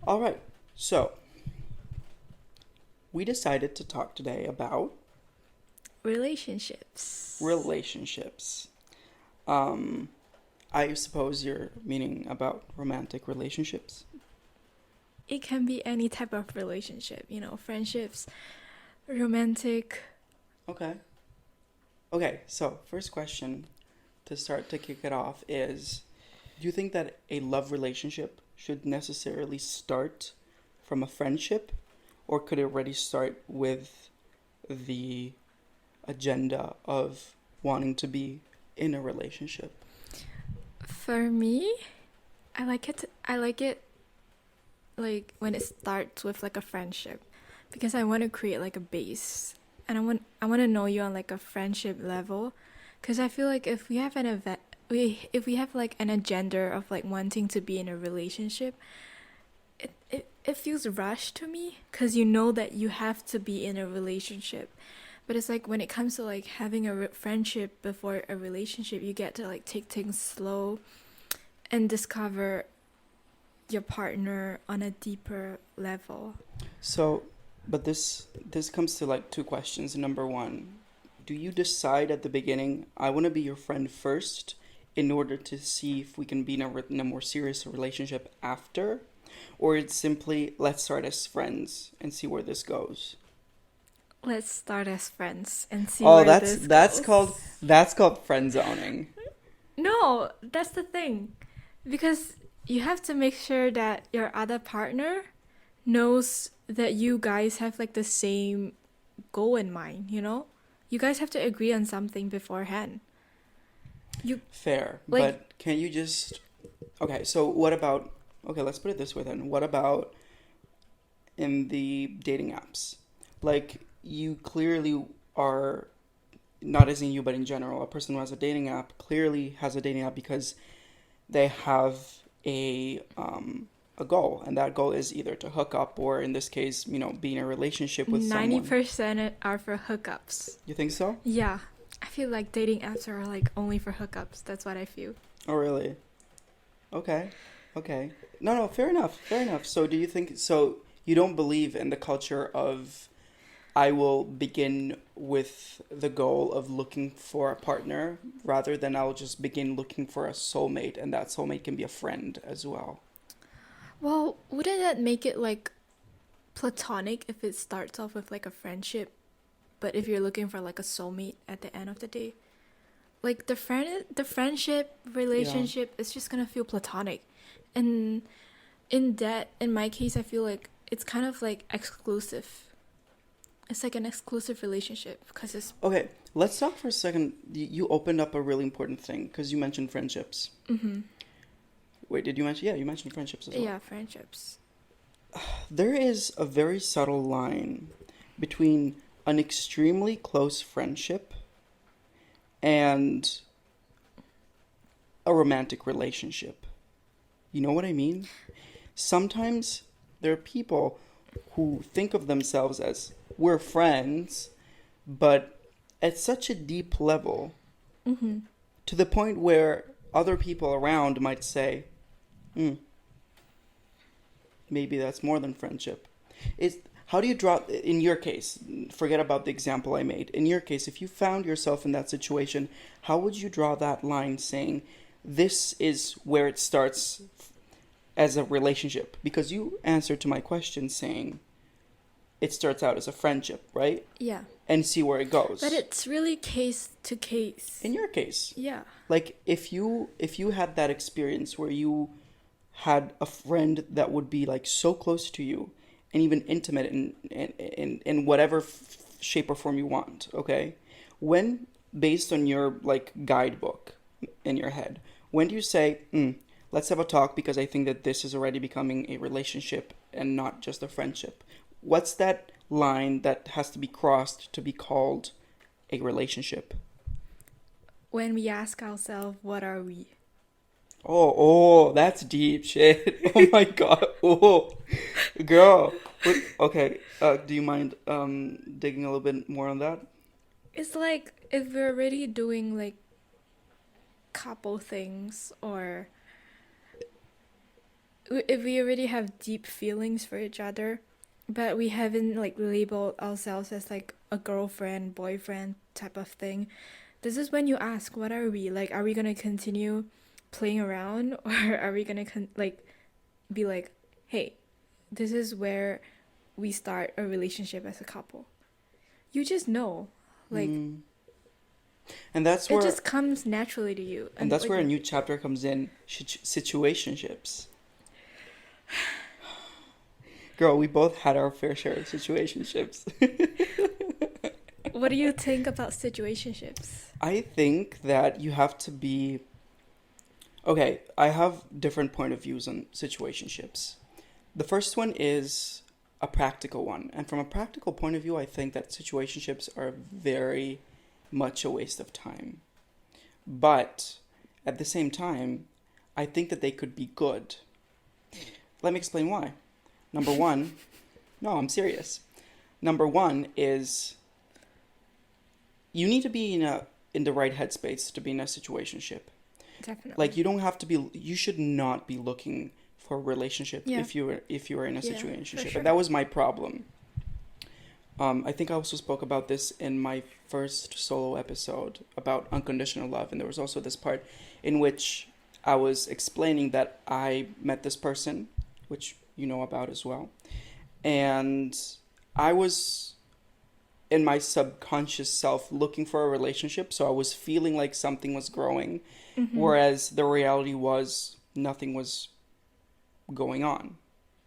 All right. So, we decided to talk today about Relationships. relationships. Um, I suppose you're meaning about romantic relationships. It can be any type of relationship, friendships, romantic. Okay. Okay, so first question to start to kick it off is, do you think that a love relationship should necessarily start from a friendship, or could it already start with the agenda of wanting to be in a relationship? For me, I like it like when it starts with like a friendship because I want to create like a base and I want to know you on like a friendship level because I feel like if we have an event if we have like an agenda of like wanting to be in a relationship, it feels rushed to me because you know that you have to be in a relationship. But it's like when it comes to like having a friendship before a relationship, you get to like take things slow and discover your partner on a deeper level. So, but this comes to like two questions. Number one, do you decide at the beginning, I want to be your friend first in order to see if we can be in a more serious relationship after? Or it's simply, let's start as friends and see where this goes? Let's start as friends and see Oh, where that's this that's called goes. that's called friend zoning. No, that's the thing. Because you have to make sure that your other partner knows that you guys have like the same goal in mind? You guys have to agree on something beforehand. You Fair, like but can you just okay, so what about okay, let's put it this way then. What about in the dating apps? Like you clearly are not as in you but in general, a person who has a dating app clearly has a dating app because they have a goal, and that goal is either to hook up or in this case, be in a relationship with someone. 90% are for hookups. You think so? Yeah. I feel like dating apps are like only for hookups. That's what I feel. Oh really? Okay. Okay. No, fair enough. Fair enough. So do you think so you don't believe in the culture of I will begin with the goal of looking for a partner rather than I'll just begin looking for a soulmate, and that soulmate can be a friend as well. Well, wouldn't that make it like platonic if it starts off with like a friendship, but if you're looking for like a soulmate at the end of the day? Like the friendship Yeah. relationship is just gonna feel platonic. And in my case I feel like it's kind of like exclusive. It's like an exclusive relationship because it's Okay, let's talk for a second. You opened up a really important thing because you mentioned friendships. mm-hmm. Wait, did you mention? Yeah, you mentioned friendships as well. Yeah, friendships. There is a very subtle line between an extremely close friendship and a romantic relationship. You know what I mean? Sometimes there are people who think of themselves as we're friends, but at such a deep level Mm-hmm. to the point where other people around might say, hmm, maybe that's more than friendship. Is how do you draw in your case? Forget about the example I made. In your case, if you found yourself in that situation, how would you draw that line saying this is where it starts as a relationship? Because you answered to my question saying it starts out as a friendship, right? Yeah. And see where it But goes. it's really case to case. In your case, Yeah. like if you had that experience where you had a friend that would be like so close to you and even intimate in whatever shape or form you want, okay, when based on your like guidebook in your head, when do you say, let's have a talk because I think that this is already becoming a relationship and not just a friendship? What's that line that has to be crossed to be called a relationship? When we ask ourselves, what are we? Oh, that's deep shit. Oh my god. Oh, girl. Wait, okay. Do you mind digging a little bit more on that? It's like if we're already doing like couple things or if we already have deep feelings for each other, but we haven't like labeled ourselves as like a girlfriend, boyfriend type of thing, this is when you ask, what are we? Like, are we gonna continue playing around, or are we gonna like be like, hey, this is where we start a relationship as a couple? You just know, like, And that's it where just comes naturally to you. and that's like, where a new chapter comes in, situationships. Girl, we both had our fair share of situationships. what do you think about situationships? I think that you have to be okay. I have different point of views on situationships. The first one is a practical one, and from a practical point of view, I think that situationships are very much a waste of time. But at the same time, I think that they could be good. Let me explain why. Number one, no, I'm serious. Number one is you need to be in the right headspace to be in a situationship. Definitely. Like you should not be looking for a relationship if you are in a situationship. Sure. And that was my problem. I think I also spoke about this in my first solo episode about unconditional love, and there was also this part in which I was explaining that I met this person, which you know about as well, and I was in my subconscious self looking for a relationship, so I was feeling like something was growing, whereas the reality was nothing was going on,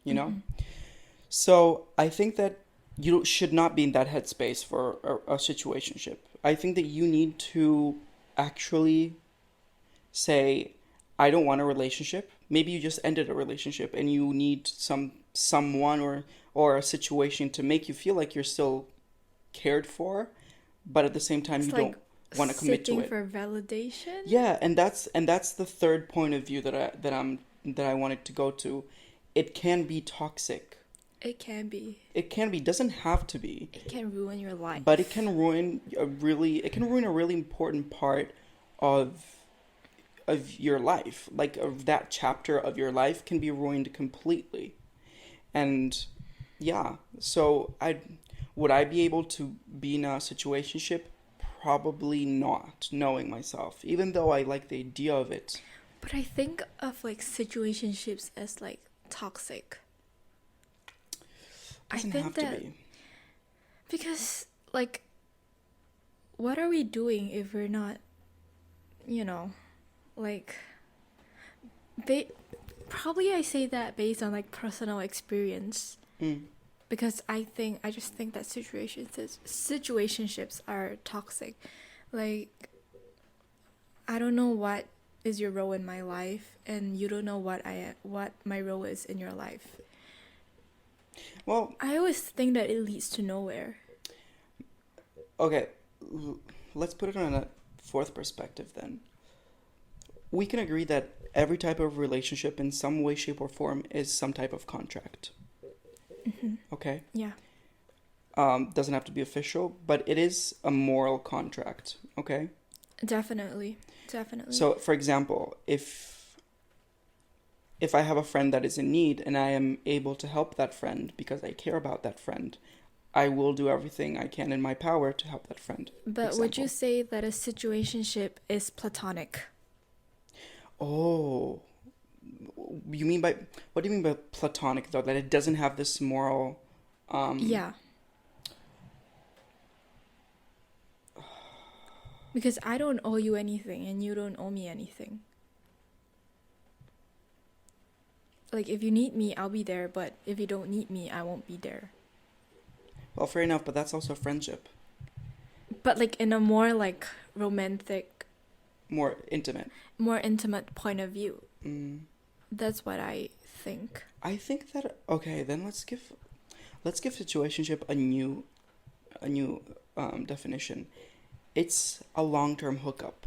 you know? So I think that you should not be in that headspace for a situationship. I think that you need to actually say, I don't want a relationship. Maybe you just ended a relationship and you need someone or a situation to make you feel like you're still cared for, but at the same time you don't want to commit to it. Seeking for validation? Yeah, and that's the third point of view that I wanted to go to. It can be toxic. It can be. It can be. Doesn't have to be. It can ruin your life. But it can ruin a really important part of your life. Like of that chapter of your life can be ruined completely. And yeah, so would I be able to be in a situationship? Probably not, knowing myself, even though I like the idea of it. But I think of like situationships as like toxic. Doesn't I think have that to be. because like what are we doing if we're not, like probably I say that based on like personal experience. Because I just think that situationships are toxic. Like, I don't know what is your role in my life, and you don't know what my role is in your life. Well, I always think that it leads to nowhere. Okay, let's put it on a fourth perspective then. We can agree that every type of relationship in some way, shape, or form is some type of contract. Okay? Yeah. Doesn't have to be official, but it is a moral contract, okay? Definitely. So, for example, if I have a friend that is in need and I am able to help that friend because I care about that friend, I will do everything I can in my power to help that friend. But would you say that a situationship is platonic? Oh, what do you mean by platonic though? That it doesn't have this moral Yeah. Because I don't owe you anything and you don't owe me anything. Like, if you need me, I'll be there, but if you don't need me, I won't be there. Well, fair enough, but that's also friendship. But like in a more like romantic, more intimate point of view. That's what I think. I think that okay, then let's give situationship a new definition. It's a long-term hookup.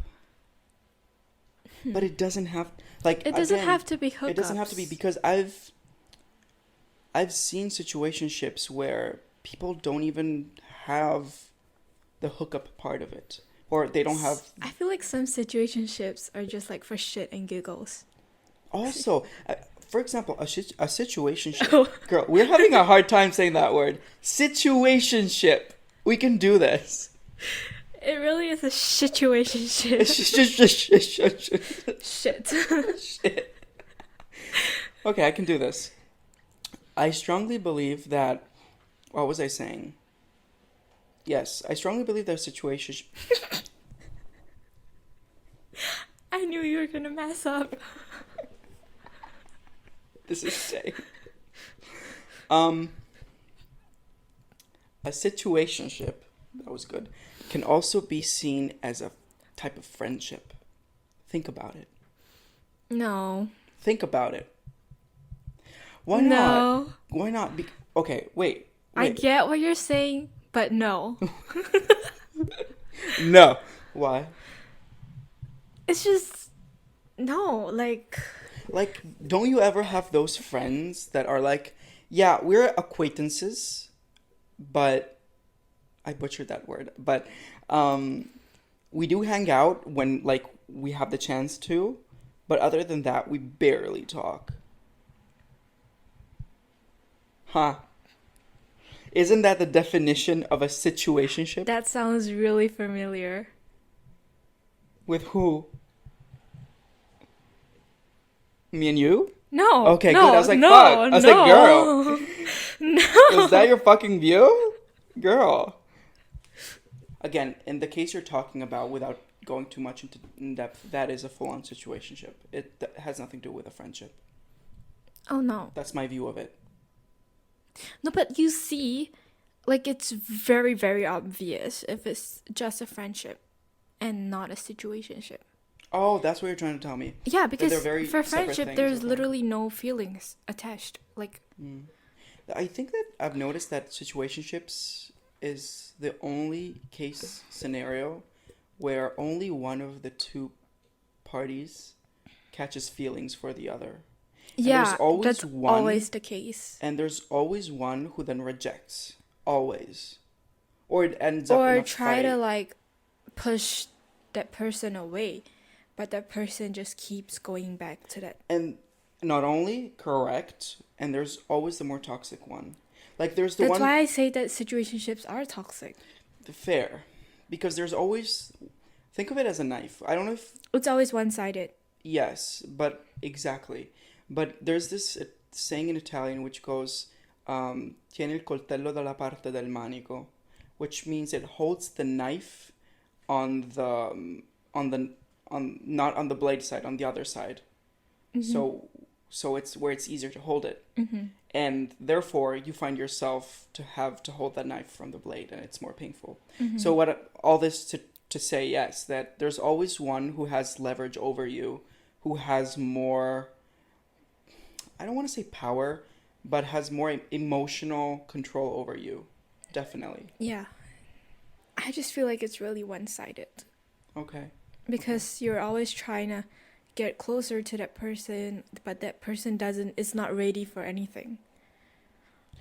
But it doesn't have it doesn't have to be hookups. It doesn't have to be, because I've seen situationships where people don't even have the hookup part of it, or they don't have. I feel like some situationships are just like for shit and giggles. Also, for example, a situationship. Girl, we're having a hard time saying that word. Situationship. We can do this. It really is a situationship. Shit. Shit. Okay, I can do this. I strongly believe that... What was I saying? Yes, I strongly believe that situationship... I knew you were gonna mess up. This is insane. A situationship, that was good, can also be seen as a type of friendship. Think about it. No. Think about it. Why No. not? Why not? Okay, wait. I get what you're saying, but no. No. Why? It's just... No, like... Like, don't you ever have those friends that are like, yeah, we're acquaintances, but... I butchered that word. But we do hang out when, like, we have the chance to. But other than that, we barely talk. Huh. Isn't that the definition of a situationship? That sounds really familiar. With who? Me and you? No. Okay, no, good. I was like, no, fuck. I was no. like, girl. No. Is that your fucking view? Girl. Again, in the case you're talking about, without going too much in depth, that is a full-on situationship. That has nothing to do with a friendship. Oh, no. That's my view of it. No, but you see, like, it's very, very obvious if it's just a friendship and not a situationship. Oh, that's what you're trying to tell me. Yeah, because very for separate friendship, things, there's okay. literally no feelings attached. Like, I think that I've noticed that situationships is the only case scenario where only one of the two parties catches feelings for the other. And yeah, there's always that's one, always the case. And there's always one who then rejects. Always. Or it ends up in Or a try fight. to, like, push that person away, but that person just keeps going back to that. And not only correct, and there's always the more toxic one. Like, there's the That's one... why I say that situationships are toxic. Fair. Because there's always... Think of it as a knife. I don't know if... It's always one-sided. Yes, but exactly. But there's this saying in Italian which goes, tieni il coltello dalla parte del manico, which means it holds the knife not on the blade side, on the other side. Mm-hmm. So it's where it's easier to hold it. Mm-hmm. And therefore you find yourself to have to hold that knife from the blade, and it's more painful. Mm-hmm. So all this to say, yes, that there's always one who has leverage over you, who has more, I don't want to say power, but has more emotional control over you. Definitely. Yeah. I just feel like it's really one-sided. Okay. Because you're always trying to get closer to that person, but that person is not ready for anything.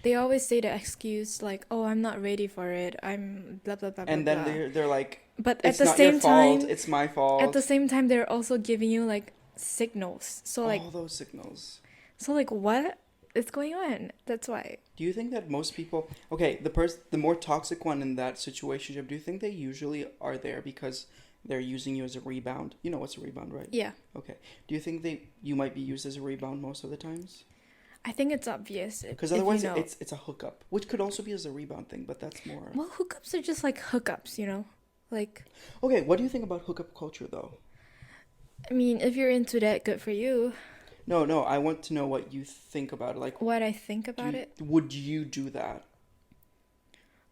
They always say the excuse like, "Oh, I'm not ready for it. I'm blah blah blah." And blah, then blah. they're like, but it's at the not same your fault, time, it's my fault. At the same time, they're also giving you like signals. So like all those signals. So like what is going on? That's why. Do you think that most people, okay, the more toxic one in that situationship, do you think they usually are there because they're using you as a rebound? You know what's a rebound, right? Yeah. Okay. Do you think you might be used as a rebound most of the times? I think it's obvious. Because otherwise it's a hookup, which could also be as a rebound thing, but that's more... Well, hookups are just like hookups, you know? Like... Okay, what do you think about hookup culture, though? I mean, if you're into that, good for you. No, I want to know what you think about it. Like, what I think about it? Would you do that?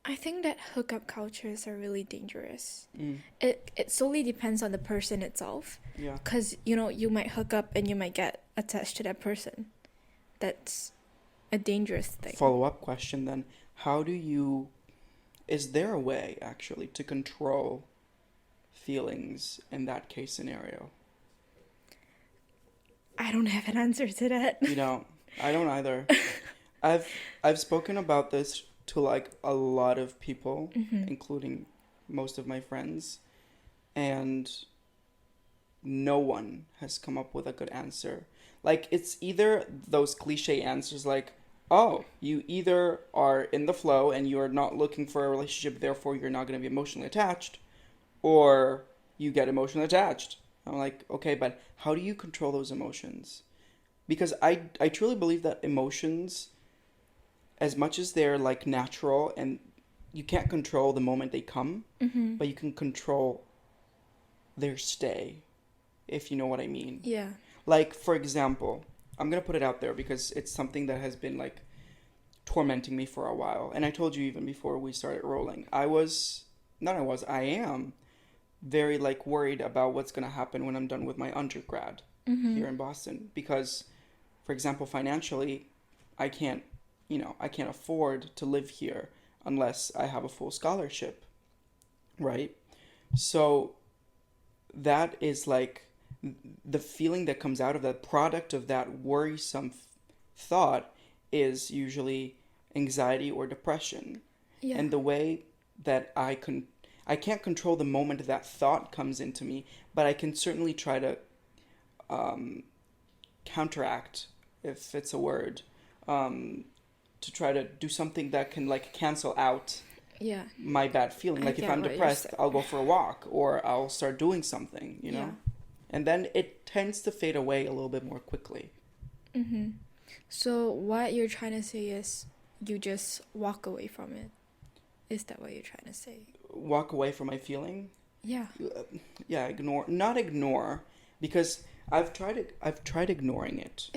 I think that hookup cultures are really dangerous. It solely depends on the person itself. Yeah. Because, you know, you might hook up and you might get attached to that person. That's a dangerous thing. Follow-up question then. Is there a way, actually, to control feelings in that case scenario? I don't have an answer to that. You know, I don't either. I've spoken about this to like a lot of people, including most of my friends, and no one has come up with a good answer. Like, it's either those cliche answers like, oh, you either are in the flow and you're not looking for a relationship, therefore you're not going to be emotionally attached, or you get emotionally attached. I'm like, okay, but how do you control those emotions? Because I truly believe that emotions, as much as they're like natural and you can't control the moment they come, but you can control their stay, if you know what I mean. Yeah. Like, for example, I'm going to put it out there because it's something that has been like tormenting me for a while. And I told you even before we started rolling, I am very like worried about what's going to happen when I'm done with my undergrad here in Boston. Because, for example, financially, I can't afford to live here unless I have a full scholarship, right? So that is like the feeling that comes out of that product of that worrisome thought is usually anxiety or depression. Yeah. And the way that I can't control the moment that thought comes into me, but I can certainly try to counteract, if it's a word, to try to do something that can like cancel out Yeah. my bad feeling. Like if I'm depressed, I'll go for a walk or I'll start doing something, you know? Yeah. And then it tends to fade away a little bit more quickly. So what you're trying to say is you just walk away from it. Is that what you're trying to say? Walk away from my feeling? Yeah. Yeah, not ignore, because I've tried ignoring it.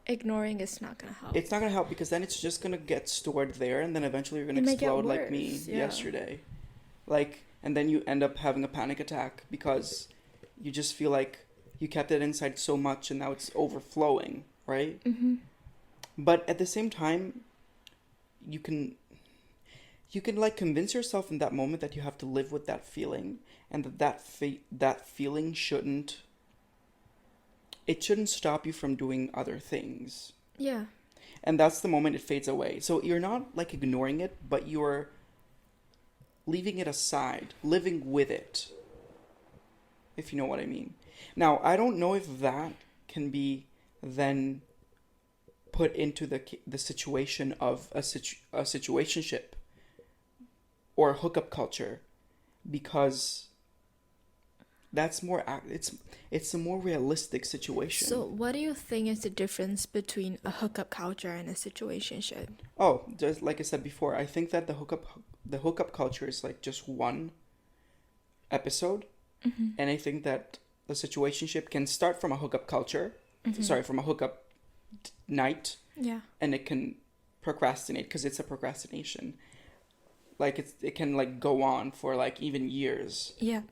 Ignoring is not gonna help. It's not gonna help because then it's just gonna get stored there, and then eventually you're gonna It may get explode like me worse, yeah. yesterday. Like, and then you end up having a panic attack because you just feel like you kept it inside so much and now it's overflowing, right? But at the same time, you can like convince yourself in that moment that you have to live with that feeling, and that feeling shouldn't stop you from doing other things. Yeah. And that's the moment it fades away. So you're not like ignoring it, but you're leaving it aside, living with it, if you know what I mean. Now, I don't know if that can be then put into the situation of a situationship or hookup culture, because that's more it's a more realistic situation. So what do you think is the difference between a hookup culture and a situationship? Oh, just like I said before, I think that the hookup culture is like just one episode, and I think that the situationship can start from a hookup culture, from a hookup night, Yeah. and it can procrastinate because it's a procrastination. Like it can like go on for like even years. Yeah.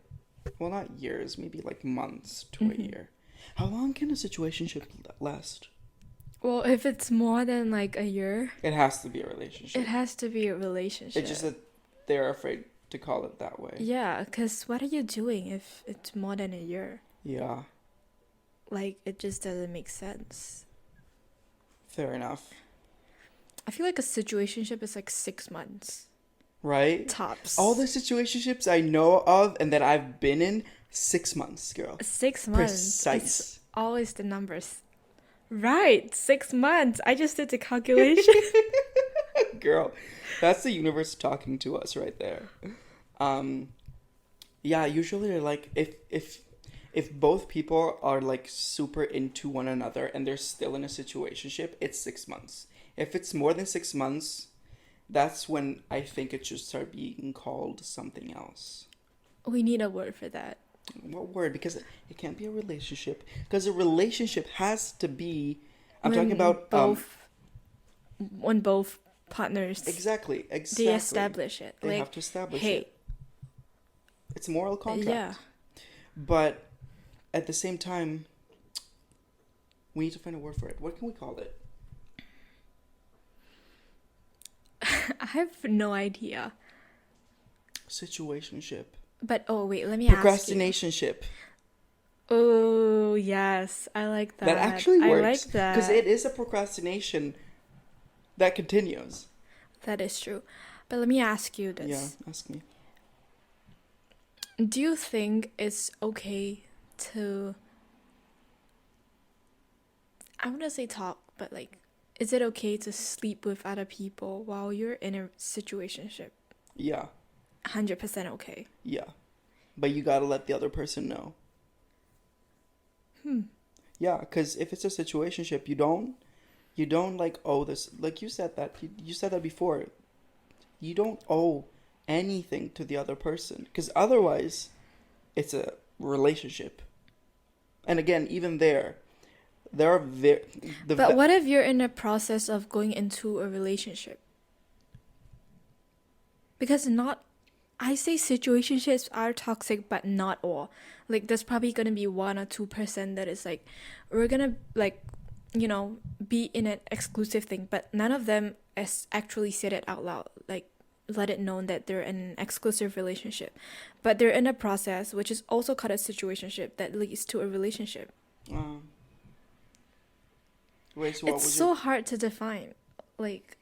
Well, not years, maybe like months to a year. How long can a situationship last? Well, if it's more than like a year, It has to be a relationship. it has to be a relationship. It's just that they're afraid to call it that way. Yeah, because what are you doing if it's more than a year? Yeah, Like, it just doesn't make sense. fair enough. I feel like a situationship is like 6 months. Right? Tops. All the situationships I know of and that I've been in, 6 months, girl. 6 months. Precise. It's always the numbers. Right, 6 months. I just did the calculation. Girl, that's the universe talking to us right there. Yeah, usually they're like if both people are like super into one another and they're still in a situationship, it's 6 months. If it's more than 6 months, that's when I think it should start being called something else. We need a word for that. What word? Because it can't be a relationship. Because a relationship has to be. I'm When talking about when both partners exactly. they establish it. They like, have to establish hey, it. It's a moral contract. yeah. But at the same time, we need to find a word for it. What can we call it? I have no idea. Situationship. But oh wait, let me ask you. Procrastinationship. Oh yes, I like that. That actually works. I like that. Because it is a procrastination that continues. That is true. But let me ask you this. Yeah, ask me. Do you think it's okay to I want to say talk, but like, is it okay to sleep with other people while you're in a situationship? Yeah. 100% okay. Yeah. But you gotta let the other person know. Yeah, because if it's a situationship, you don't like owe this. Like you said that. You said that before. You don't owe anything to the other person. Because otherwise, it's a relationship. And again, even there are But what if you're in the process of going into a relationship? Because I say situationships are toxic, but not all. Like, there's probably gonna be 1 or 2% that is like, we're gonna like, be in an exclusive thing, but none of them actually said it out loud. Like, let it known that they're in an exclusive relationship, but they're in a process, which is also called a situationship, that leads to a relationship. Wait, so it's so hard to define. Like,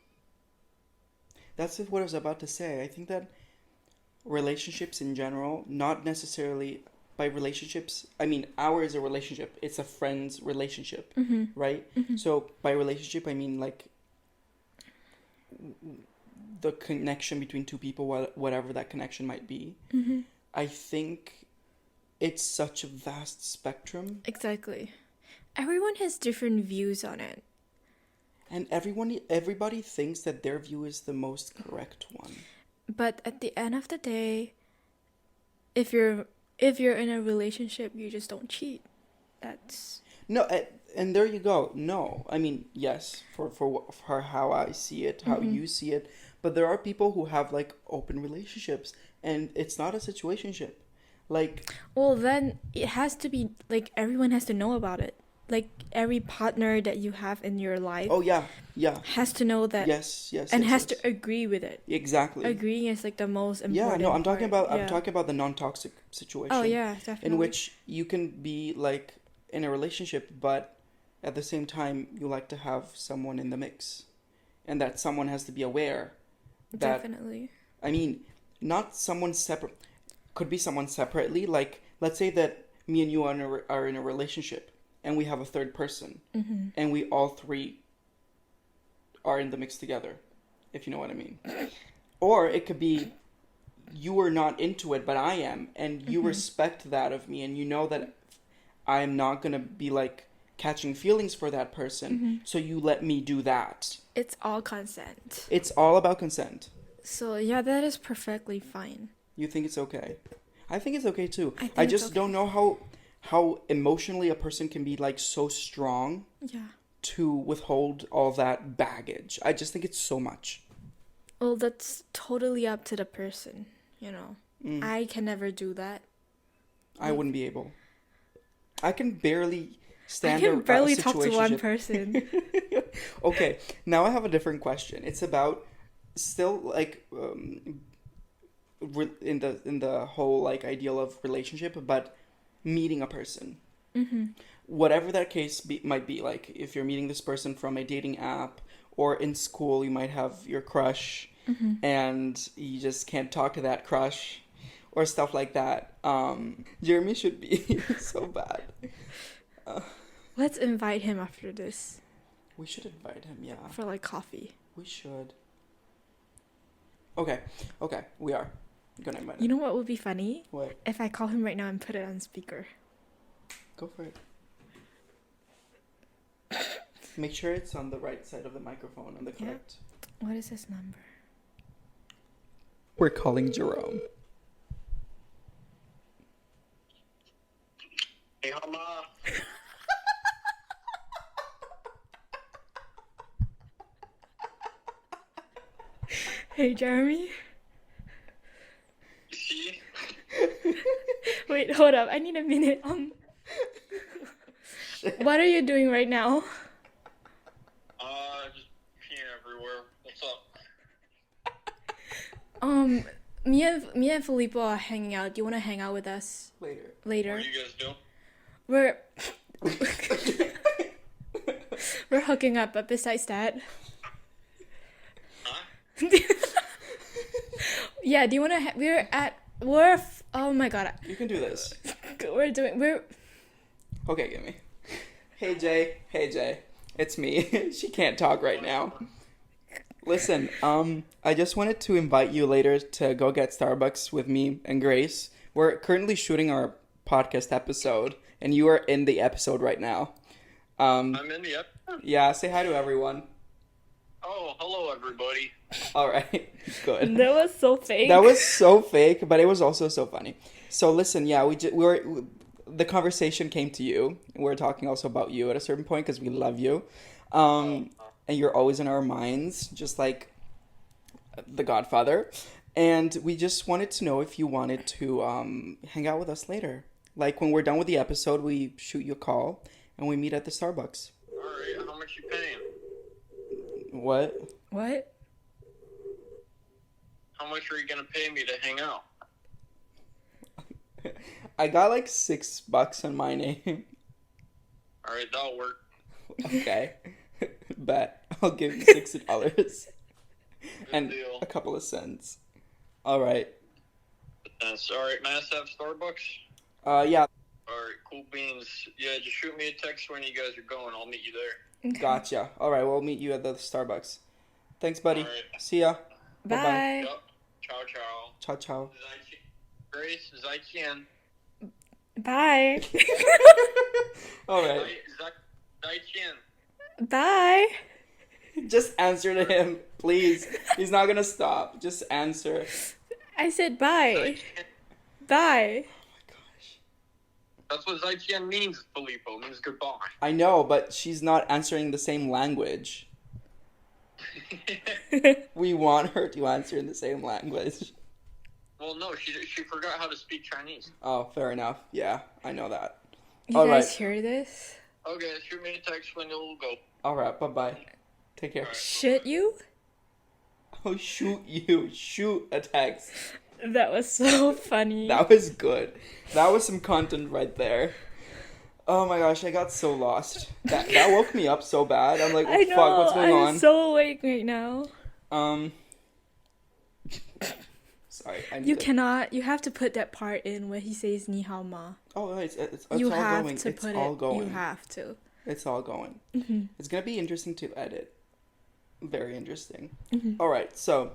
that's what I was about to say. I think that relationships in general, not necessarily by relationships, I mean, ours is a relationship. It's a friend's relationship, right? So by relationship, I mean like the connection between two people, whatever that connection might be. I think it's such a vast spectrum. Exactly. Everyone has different views on it. And everybody thinks that their view is the most correct one. But at the end of the day, if you're in a relationship, you just don't cheat. That's no, and there you go. No, I mean, yes, for how I see it, how you see it, but there are people who have like open relationships, and it's not a situationship. Like, well, then it has to be like everyone has to know about it. Like every partner that you have in your life. Oh yeah, has to know that. Yes, and yes, has to agree with it. Exactly. Agreeing is like the most important. Yeah, no, I'm talking about part. I'm talking about the non-toxic situation. Oh yeah, definitely. In which you can be like in a relationship, but at the same time you like to have someone in the mix, and that someone has to be aware. That, definitely. I mean, not someone separate. Could be someone separately. Like, let's say that me and you are in a relationship, and we have a third person, and we all three are in the mix together, if you know what I mean. Or it could be you are not into it, but I am, and you respect that of me, and you know that I'm not going to be like catching feelings for that person, so you let me do that. It's all consent. It's all about consent. So yeah, that is perfectly fine. You think it's okay? I think it's okay too. I just don't know how emotionally a person can be like so strong to withhold all that baggage. I just think it's so much. Well, that's totally up to the person, I can never do that. I wouldn't be able. I can barely stand I can barely a talk to one person. Okay, now I have a different question. It's about still like in the whole like ideal of relationship, but meeting a person. Whatever that case might be, like if you're meeting this person from a dating app, or in school you might have your crush and you just can't talk to that crush, or stuff like that. Jeremy should be so bad. Let's invite him after this. We should invite him, yeah. For like coffee. We should. Okay, we are gonna invite him. You know what would be funny? What? If I call him right now and put it on speaker. Go for it. Make sure it's on the right side of the microphone, on the correct. What is his number? We're calling Jerome. Hey, Mama. Hey, Jeremy. See? Wait, hold up. I need a minute. What are you doing right now? Just peeing everywhere. What's up? Me and Filippo are hanging out. Do you want to hang out with us Later. later? What are you guys doing? We're hooking up, but besides that, Huh? yeah. Do you want to? Oh my god. You can do this. We're. Okay, give me. Hey Jay, it's me. She can't talk right now. Listen, I just wanted to invite you later to go get Starbucks with me and Grace. We're currently shooting our podcast episode, and you are in the episode right now. I'm in the episode? Yeah, say hi to everyone. Oh, hello, everybody. All right, good. That was so fake. That was so fake, but it was also so funny. So listen, yeah, the conversation came to you. We were talking also about you at a certain point because we love you, and you're always in our minds, just like the Godfather. And we just wanted to know if you wanted to hang out with us later. Like when we're done with the episode, we shoot you a call and we meet at the Starbucks. All right, how much you paying? What? What? How much are you gonna pay me to hang out? I got like $6 on my name. All right, that'll work. Okay. Bet. I'll give you $60 and deal. a couple of cents. All right. That's all right. Mass have Starbucks. Yeah. All right, cool beans. Yeah, just shoot me a text when you guys are going. I'll meet you there. Okay. Gotcha. All right, we'll meet you at the Starbucks. Thanks, buddy. All right. See ya. Bye. Bye-bye. Yup. Ciao, ciao. Ciao, ciao. Grace, Zaijian. Bye. All right. Zaijian. Bye. Just answer to him, please. He's not gonna stop. Just answer. I said bye. Zaijian. Bye. That's what Zaijian means, Filippo. It means goodbye. I know, but she's not answering the same language. We want her to answer in the same language. Well, no, she forgot how to speak Chinese. Oh, fair enough. Yeah, I know that. You All guys right. hear this? Okay, shoot me a text when you'll go. All right, bye-bye. Take care. Should you? Oh, shoot you. Shoot a text. That was so funny. That was good. That was some content right there. Oh my gosh, I got so lost. That woke me up so bad. I'm like, I know. fuck, what's going on? I'm so awake right now. Sorry. You have to put that part in where he says ni hao ma. Oh, no, it's You all have going. to It's put all it. going. You have to. It's all going. Mm-hmm. It's gonna be interesting to edit. Very interesting. Mm-hmm. All right, so,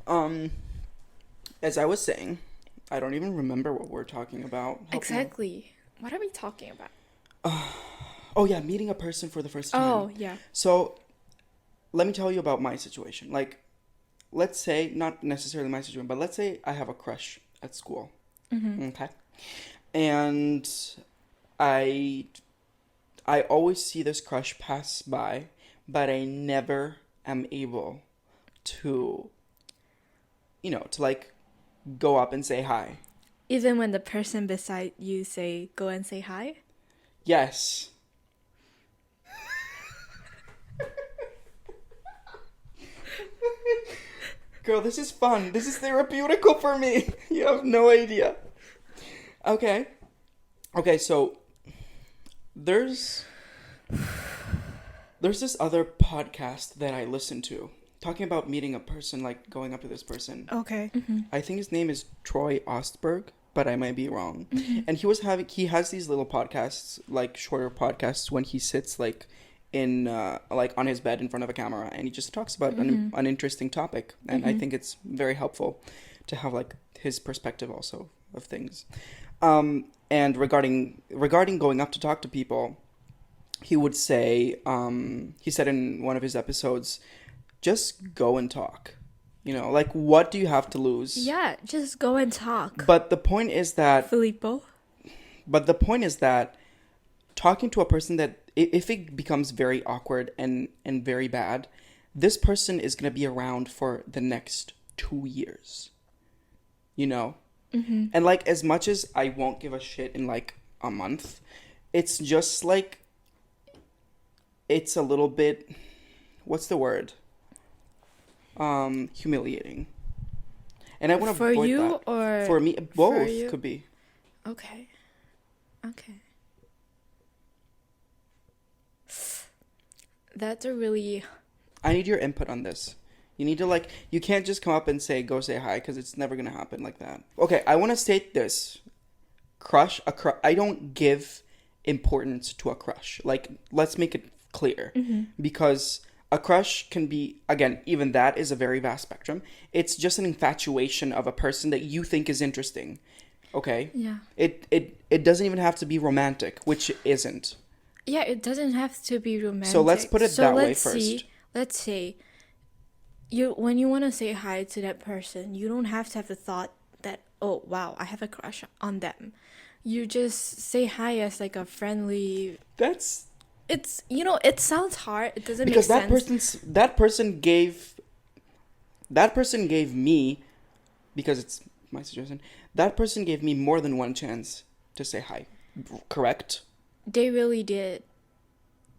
as I was saying, I don't even remember what we're talking about. Help me. Exactly. What are we talking about? Oh yeah, meeting a person for the first time. Oh, yeah. So, let me tell you about my situation. Like, let's say, not necessarily my situation, but let's say I have a crush at school. Mm-hmm. Okay. And I always see this crush pass by, but I never am able to, to like go up and say hi. Even when the person beside you say, go and say hi? Yes. Girl, this is fun. This is therapeutical for me. You have no idea. Okay, so there's this other podcast that I listen to talking about meeting a person, like going up to this person. Okay. Mm-hmm. I think his name is Troy Ostberg, but I might be wrong. Mm-hmm. And he has these little podcasts, like shorter podcasts, when he sits like in like on his bed in front of a camera, and he just talks about an interesting topic. And I think it's very helpful to have like his perspective also of things. And regarding going up to talk to people, he would say, he said in one of his episodes, just go and talk. Like, what do you have to lose? Yeah, just go and talk. But the point is that... Filippo? But the point is that talking to a person that, if it becomes very awkward and very bad, this person is going to be around for the next 2 years. Mm-hmm. And, like, as much as I won't give a shit in, like, a month, it's just, like, it's a little bit... What's the word? Humiliating. And I want to avoid that. For you or... For me, both could be. Okay. That's a really... I need your input on this. You need to, like, you can't just come up and go say hi, because it's never going to happen like that. Okay, I want to state this. I don't give importance to a crush. Like, let's make it clear. Because a crush can be, again, even that is a very vast spectrum. It's just an infatuation of a person that you think is interesting. Okay? Yeah. It doesn't even have to be romantic, which it isn't. Yeah, it doesn't have to be romantic. So let's put it that way first. Let's say when you want to say hi to that person, you don't have to have the thought that, oh wow, I have a crush on them. You just say hi as like a friendly. It's it sounds hard. It doesn't because make sense. that person gave me, because it's my suggestion. That person gave me more than one chance to say hi. Correct? They really did.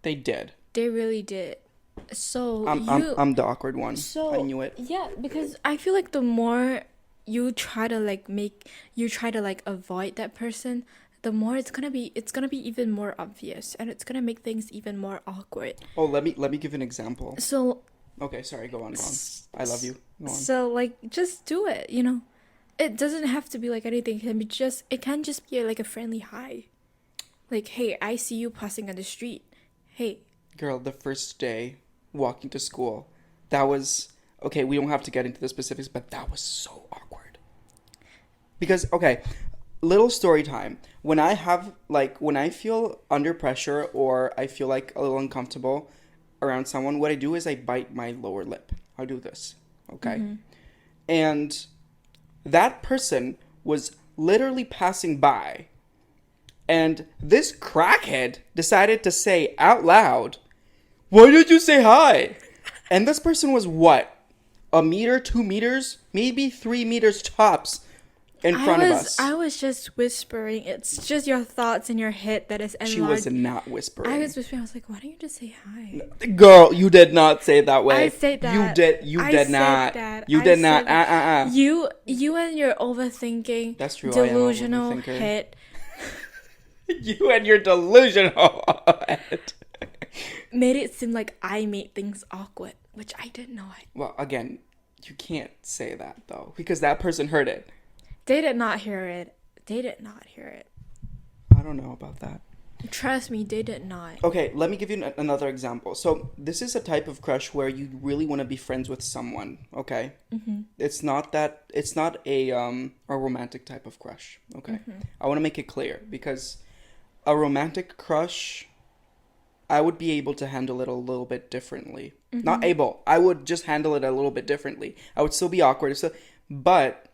They did. They really did. So I'm the awkward one. So I knew it. Yeah, because I feel like the more you try to avoid that person, the more it's gonna be even more obvious, and it's gonna make things even more awkward. Oh, let me give an example. So okay, sorry, go on. I love you. Go on. So like, just do it. It doesn't have to be like anything. It can just be like a friendly hi. Like, hey, I see you passing on the street. Hey. Girl, the first day walking to school, that was, okay, we don't have to get into the specifics, but that was so awkward. Because, okay, little story time. When I feel under pressure or I feel like a little uncomfortable around someone, what I do is I bite my lower lip. I'll do this, okay? And that person was literally passing by, and this crackhead decided to say out loud, "Why did you say hi?" And this person was what? 1 meter, 2 meters, maybe 3 meters tops in front of us. I was just whispering. It's just your thoughts in your head that is enlarged. She was not whispering. I was whispering. I was like, why don't you just say hi? Girl, you did not say it that way. I said that. You did not. You did not. You and your overthinking. That's true. Delusional head. You and your delusional head. Made it seem like I made things awkward, which I did not. Well, again, you can't say that though, because that person heard it. They did not hear it. I don't know about that. Trust me, they did not. Okay, let me give you another example. So this is a type of crush where you really want to be friends with someone. Okay, it's not a romantic type of crush. Okay, I want to make it clear, because a romantic crush, I would be able to handle it a little bit differently. Not able. I would just handle it a little bit differently. I would still be awkward. But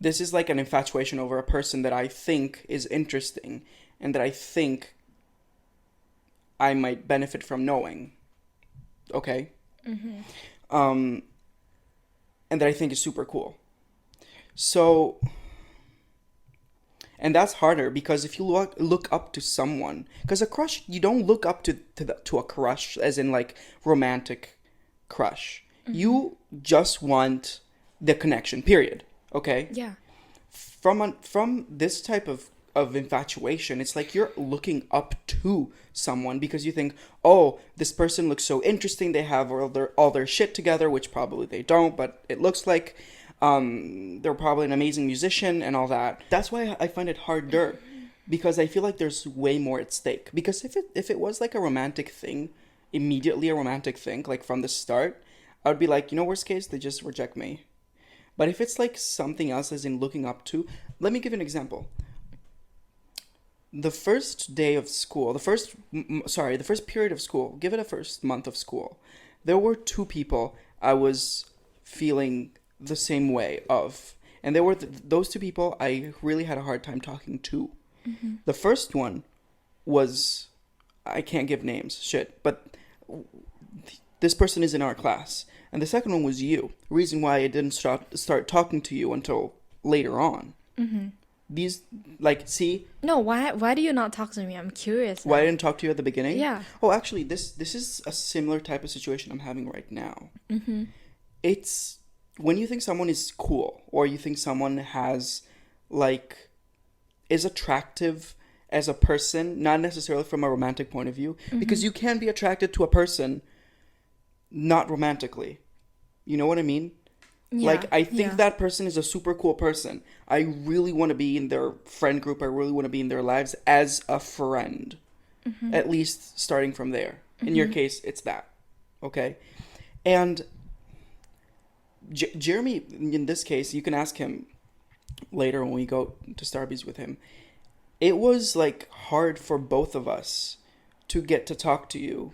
this is like an infatuation over a person that I think is interesting and that I think I might benefit from knowing. Okay? And that I think is super cool. So, and that's harder, because if you look up to someone, because a crush, you don't look up to a crush as in like romantic crush. You just want the connection, period. Okay? Yeah. From this type of infatuation, it's like you're looking up to someone because you think, oh, this person looks so interesting. They have all their shit together, which probably they don't, but it looks like they're probably an amazing musician and all that. That's why I find it harder, because I feel like there's way more at stake. Because if it was like a romantic thing, immediately a romantic thing, like from the start, I would be like, worst case, they just reject me. But if it's like something else, as in looking up to, let me give you an example. The first day of school, the first period of school, give it a first month of school, there were 2 people I was feeling the same way of. And there were those 2 people I really had a hard time talking to. The first one was, I can't give names, but this person is in our class. And the second one was you. Reason why I didn't start talking to you until later on. These, like, see? No, why do you not talk to me? I'm curious now. Why I didn't talk to you at the beginning? Yeah. Oh, actually, this is a similar type of situation I'm having right now. It's when you think someone is cool, or you think someone has, like, is attractive as a person, not necessarily from a romantic point of view, because you can be attracted to a person not romantically. You know what I mean? Like, I think yeah. that person is a super cool person. I really want to be in their friend group. I really want to be in their lives as a friend. At least starting from there. In your case, it's that. Okay? And Jeremy, in this case, you can ask him later when we go to Starbucks with him. It was, like, hard for both of us to get to talk to you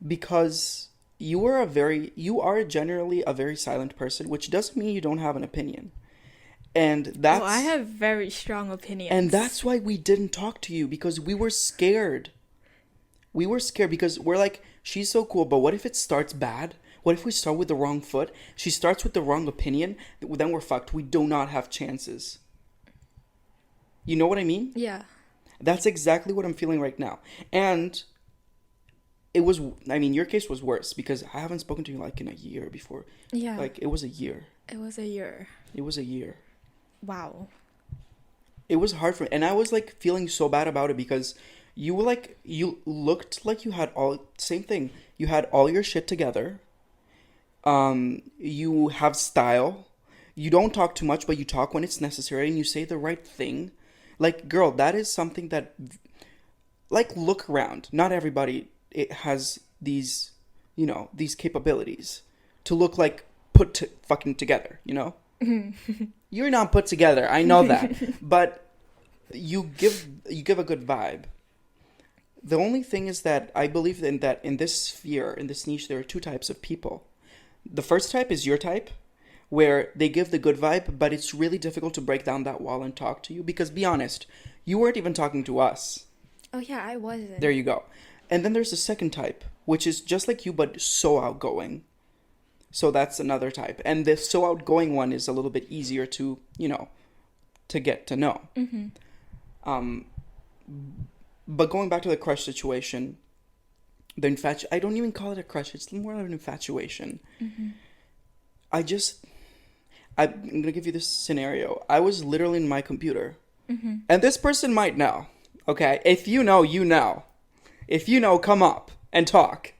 because you are generally a very silent person, which doesn't mean you don't have an opinion. And that's... Oh, I have very strong opinions. And that's why we didn't talk to you, because we were scared. We were scared because we're like, she's so cool, but what if it starts bad? What if we start with the wrong foot? She starts with the wrong opinion, then we're fucked. We do not have chances. You know what I mean? Yeah. That's exactly what I'm feeling right now. And it was, I mean, your case was worse because I haven't spoken to you like in a year before. Yeah. Like, it was a year. It was a year. It was a year. Wow. It was hard for me. And I was like feeling so bad about it because you were like, you looked like you had same thing. You had all your shit together. You have style. You don't talk too much, but you talk when it's necessary and you say the right thing. Like, girl, that is something that, like, look around. Not everybody has these, these capabilities to look like fucking together, You're not put together. I know that. But you give a good vibe. The only thing is that I believe in this sphere, in this niche, there are two types of people. The first type is your type, where they give the good vibe, but it's really difficult to break down that wall and talk to you. Because, be honest, you weren't even talking to us. Oh, yeah, I wasn't. There you go. And then there's the second type, which is just like you, but so outgoing. So that's another type. And the so outgoing one is a little bit easier to, to get to know. Mm-hmm. But going back to the crush situation, I don't even call it a crush. It's more of an infatuation. Mm-hmm. I'm going to give you this scenario. I was literally in my computer. Mm-hmm. And this person might know. Okay? If you know, you know. If you know, come up and talk.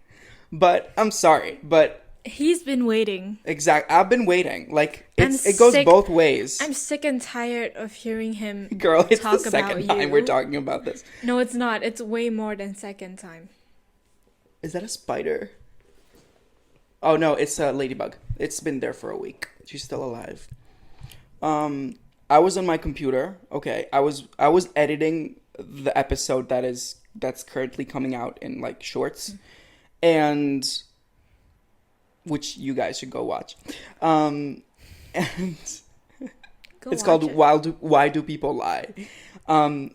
But I'm sorry, but... He's been waiting. Exactly. I've been waiting. Like, it goes both ways. I'm sick and tired of hearing him Girl, it's talk the second about time you. we're talking about this. No, it's not. It's way more than second time. Is that a spider? Oh, no, it's a ladybug. It's been there for a week. She's still alive. I was on my computer. Okay, I was editing the episode that's currently coming out in, like, shorts. And... which you guys should go watch. And it's called Why Do People Lie? And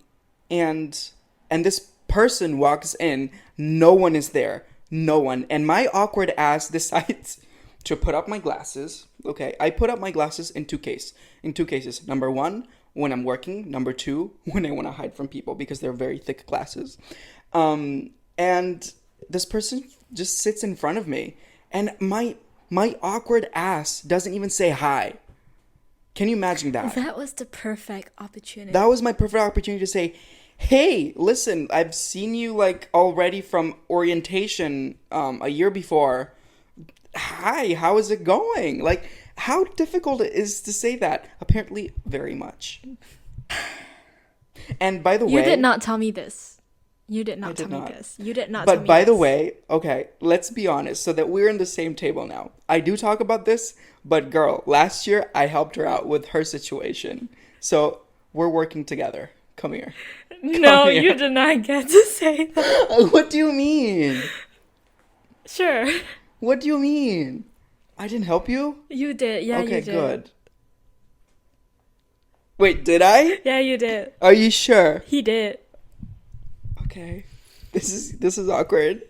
this person walks in, no one is there. No one. And my awkward ass decides to put up my glasses. Okay, I put up my glasses in two cases. Number one, when I'm working. Number two, when I want to hide from people because they're very thick glasses. And this person just sits in front of me. And my awkward ass doesn't even say hi. Can you imagine that? That was the perfect opportunity. That was my perfect opportunity to say, hey, listen, I've seen you, like, already from orientation a year before. Hi, how is it going? Like, how difficult it is to say that? Apparently, very much. And by the way... You did not tell me this. You did not tell me this. You did not tell me this. But by the way, okay, let's be honest, so that we're in the same table now. I do talk about this, but girl, last year I helped her out with her situation. So we're working together. Come here. No, you did not get to say that. What do you mean? Sure. What do you mean? I didn't help you? You did. Yeah, okay, you did. Okay, good. Wait, did I? Yeah, you did. Are you sure? He did. Okay. This is awkward.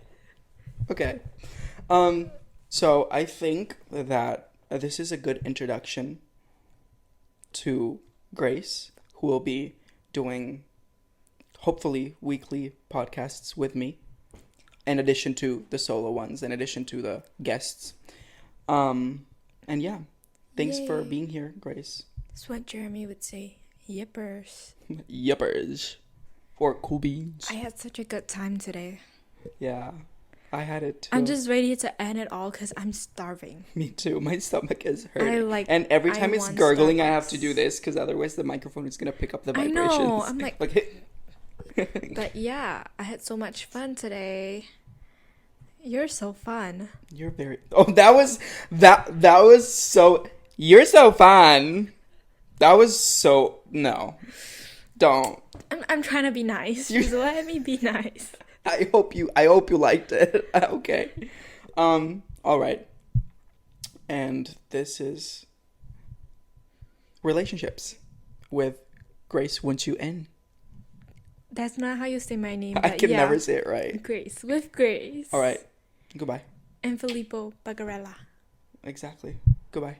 Okay. So I think that this is a good introduction to Grace, who will be doing hopefully weekly podcasts with me, in addition to the solo ones, in addition to the guests. And yeah, thanks for being here, Grace. That's what Jeremy would say. Yippers. Yippers. Or cool beans. I had such a good time today. Yeah. I had it too. I'm just ready to end it all because I'm starving. Me too. My stomach is hurting. I and every time it's want gurgling, I Starbucks. have to do this because otherwise the microphone is gonna pick up the I vibrations. know. I'm like, like but yeah, I had so much fun today. You're so fun. You're very. Oh, that was so. You're so fun. That was so. No, don't. I'm trying to be nice. Just let me be nice. I hope you liked it. Okay. All right. And this is relationships with Grace once you in. That's not how you say my name. I But can yeah, never say it right. Grace with Grace. All right. Goodbye. And Filippo Bagarella. Exactly. Goodbye.